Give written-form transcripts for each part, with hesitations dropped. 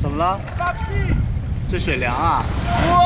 怎么了？这水凉啊！哇！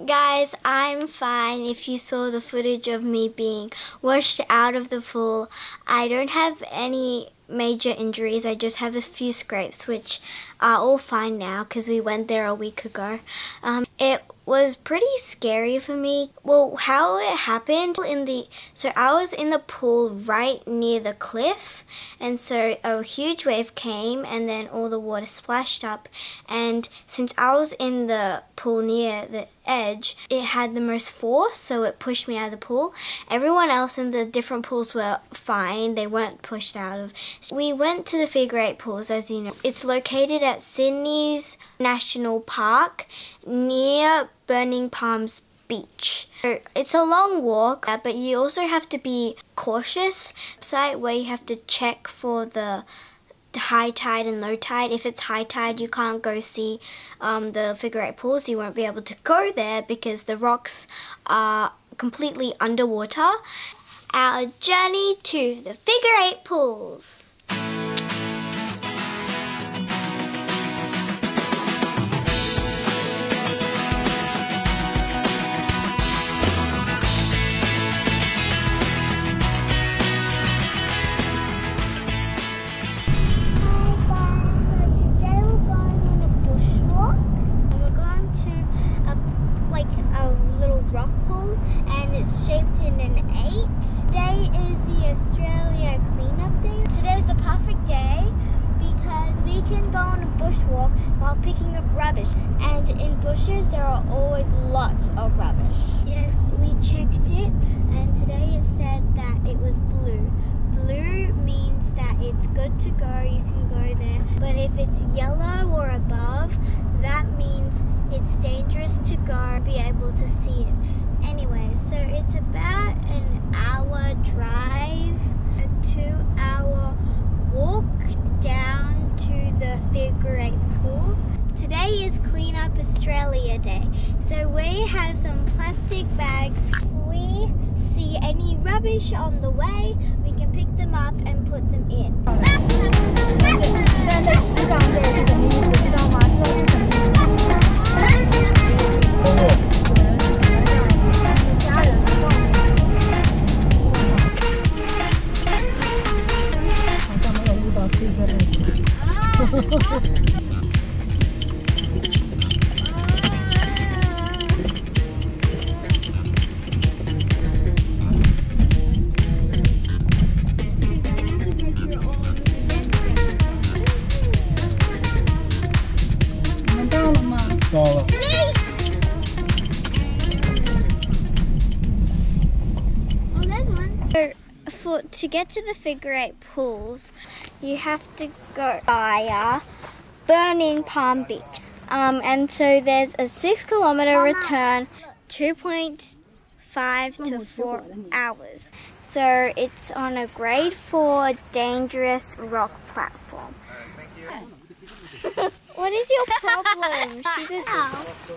Guys, I'm fine. If you saw the footage of me being washed out of the pool, I don't have any major injuries. I just have a few scrapes, which are all fine now because we went there a week ago. It was pretty scary for me. Well, how it happened so I was in the pool right near the cliff, and so a huge wave came and then all the water splashed up, and since I was in the pool near the edge, it had the most force, so it pushed me out of the pool. Everyone else in the different pools were fine. They weren't pushed out of. We went to the figure eight pools, as you know. It's located at Sydney's National Park near Burning Palms Beach. So it's a long walk, but you also have to be cautious. Site where you have to check for the high tide and low tide. If it's high tide, you can't go see the figure eight pools. You won't be able to go there because the rocks are completely underwater. Our journey to the figure eight pools. Shaped in an 8. Today is the Australia cleanup day. Today's the perfect day because we can go on a bushwalk while picking up rubbish. And in bushes there are always lots of rubbish. Yeah, we checked it and today it said that it was blue. Blue means that it's good to go, you can go there. But if it's yellow or above, that means it's dangerous to go, be able to see it. Anyway, so it's about an hour drive, a 2-hour walk down to the figure eight pool. Today is Clean Up Australia Day, so we have some plastic bags. If we see any rubbish on the way, we can pick them up and put them in. To get to the figure eight pools, you have to go via Burning Palm Beach. And so there's a 6-kilometer return, 2.5 to 4 hours. So it's on a grade 4 dangerous rock platform. What is your problem?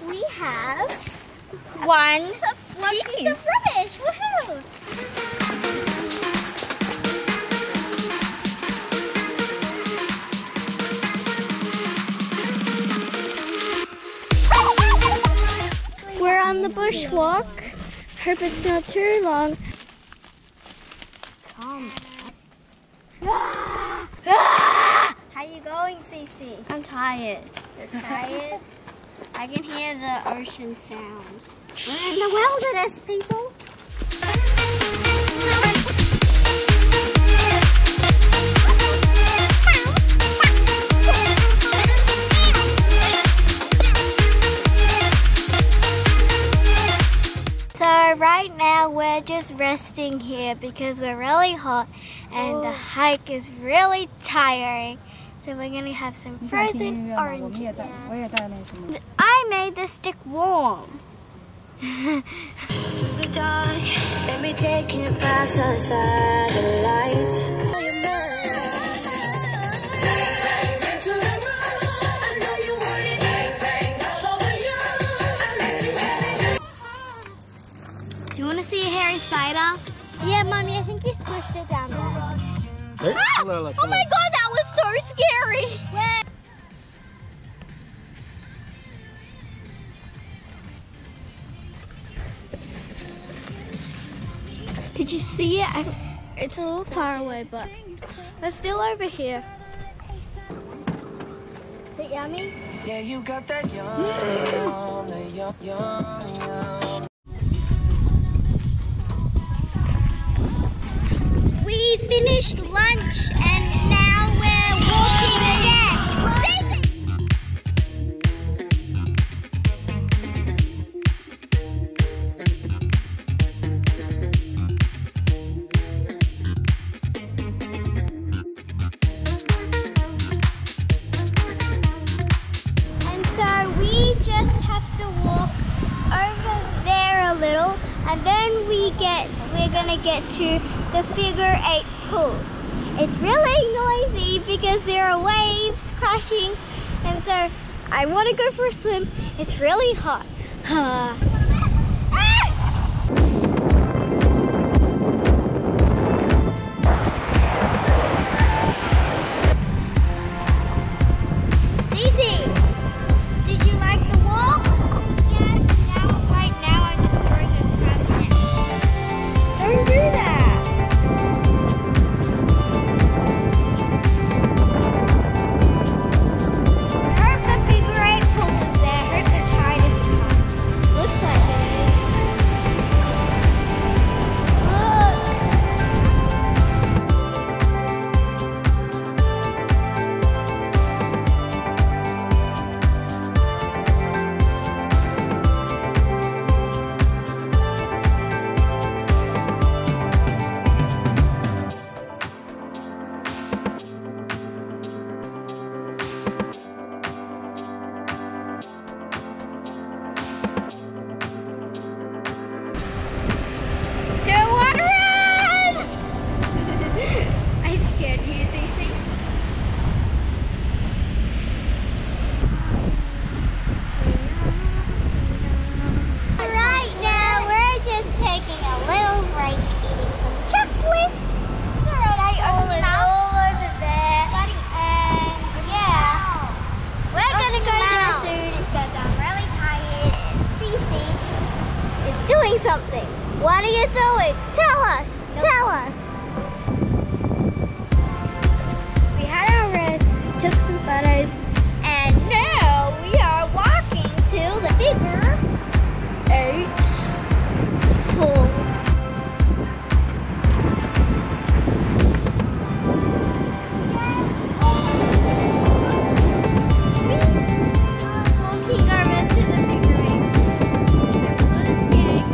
We have one piece of rubbish. Woohoo! We're on the bushwalk. Hope it's not too long. How you going, Cece? I'm tired. You're tired? I can hear the ocean sounds. We're in the wilderness, people. So right now we're just resting here because we're really hot and the hike is really tiring. So we're gonna have some frozen oranges. 我也带那什么。 I made the stick warm. The dark, let me take you past the satellites. Do you want to see a hairy spider? Yeah, Mommy, I think you squished it down there. 哎，出来了！ Oh my god, that was so scary! Yeah. Did you see it? It's a little far away, but it's still over here. Is it yummy? Yeah, you got that yum, yum, yum. We finished lunch and now we're walking again. And so we just have to walk over there a little, and then we're gonna get to the figure 8 pools. It's really noisy because there are waves crashing, and so I want to go for a swim. It's really hot. Easy. Did you like the walk? Yes. Right now I'm just throwing a crab in. Don't do that. I hope the figure 8 pool is there. I hope the tide is coming. Looks like it is. Look. Don't want to run! I scared you, Cece. Right now, we're just taking a little break, eating some chocolate. All over there. And yeah, we're gonna go now soon, except I'm really tired and Cece is doing something. What are you doing? Tell us. Tell us. We had our rest, we took some photos, and now we are walking to the figure 8 pool. Walking over to the figure 8. What a skank.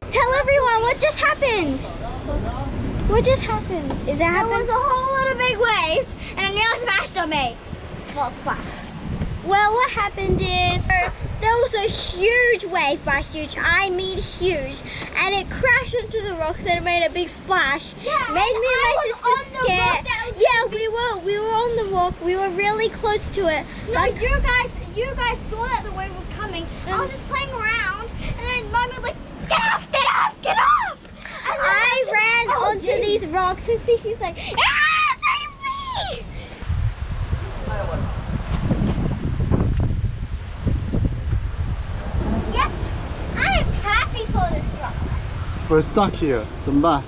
Tell everyone what just happened. What just happened? Is that happened? There was a whole lot of big waves and it nearly smashed on me. Well, splash. Well, what happened is there was a huge wave, by huge I mean huge, and it crashed into the rocks and it made a big splash. Yeah, Made me and my sister scared. Yeah, we were on the rock. We were really close to it. No, you guys saw that the wave was coming. I was just playing around, and then Mommy was like, "Get off! Get off! Get off!" And I ran onto these rocks and Cece's like, "Ah, save me!" Yeah, I am happy for this rock. We're stuck here. 怎么办？